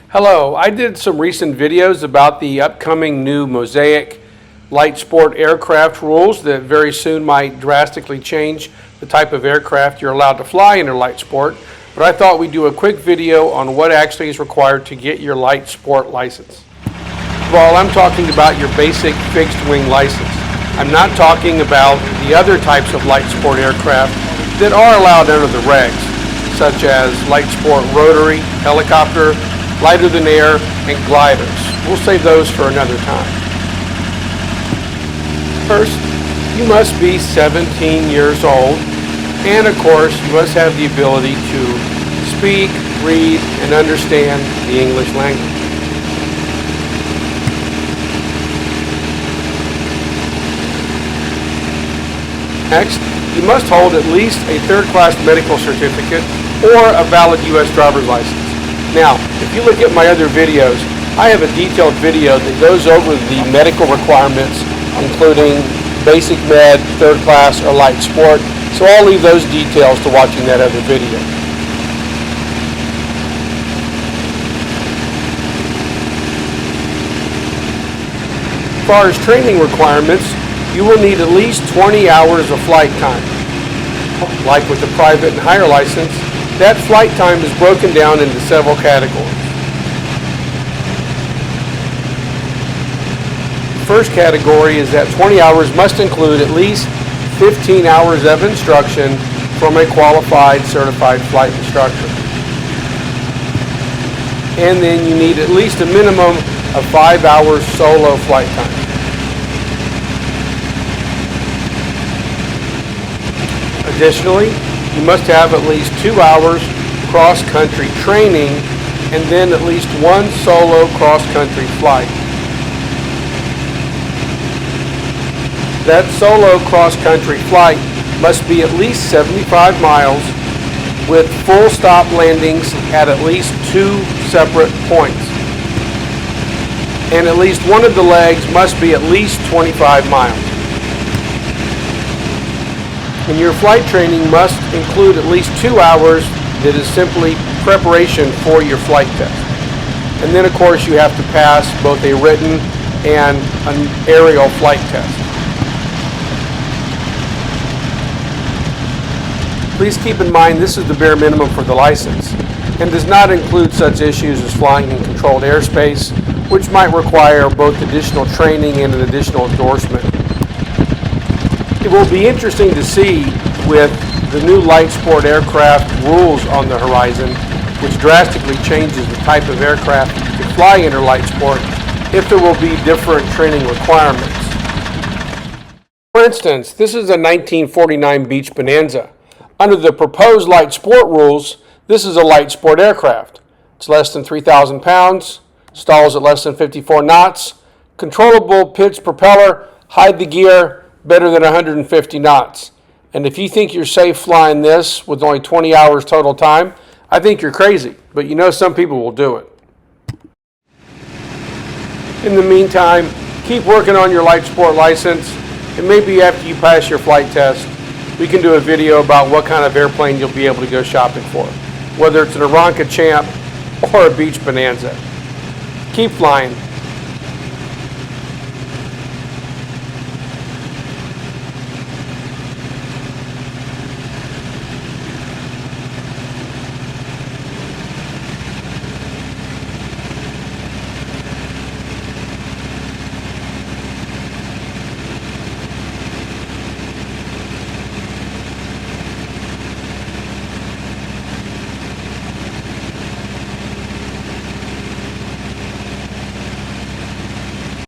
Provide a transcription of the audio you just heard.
Hello, I did some recent videos about the upcoming new Mosaic light sport aircraft rules that very soon might drastically change the type of aircraft you're allowed to fly in a light sport. But I thought we'd do a quick video on what actually is required to get your light sport license. First of all, I'm talking about your basic fixed wing license. I'm not talking about the other types of light sport aircraft that are allowed under the regs, such as light sport rotary, helicopter, lighter than air, and gliders. We'll save those for another time. First, you must be 17 years old, and of course, you must have the ability to speak, read, and understand the English language. Next, you must hold at least a third-class medical certificate or a valid U.S. driver's license. Now, if you look at my other videos, I have a detailed video that goes over the medical requirements, including basic med, third class, or light sport. So I'll leave those details to watching that other video. As far as training requirements, you will need at least 20 hours of flight time. Like with the private and higher license, that flight time is broken down into several categories. The first category is that 20 hours must include at least 15 hours of instruction from a qualified certified flight instructor. And then you need at least a minimum of 5 hours solo flight time. Additionally, you must have at least 2 hours cross-country training and then at least one solo cross-country flight. That solo cross-country flight must be at least 75 miles with full stop landings at least 2 separate points. And at least one of the legs must be at least 25 miles. And your flight training must include at least 2 hours that is simply preparation for your flight test. And then of course you have to pass both a written and an aerial flight test. Please keep in mind this is the bare minimum for the license and does not include such issues as flying in controlled airspace, which might require both additional training and an additional endorsement. It will be interesting to see with the new light sport aircraft rules on the horizon, which drastically changes the type of aircraft you can fly in light sport, if there will be different training requirements. For instance, this is a 1949 Beech Bonanza. Under the proposed light sport rules, this is a light sport aircraft. It's less than 3,000 pounds, stalls at less than 54 knots, controllable pitch propeller, hide the gear, better than 150 knots. And if you think you're safe flying this with only 20 hours total time, I think you're crazy. But you know some people will do it. In the meantime, keep working on your light sport license, and maybe after you pass your flight test, we can do a video about what kind of airplane you'll be able to go shopping for, whether it's an Aeronca Champ or a Beech Bonanza. Keep flying.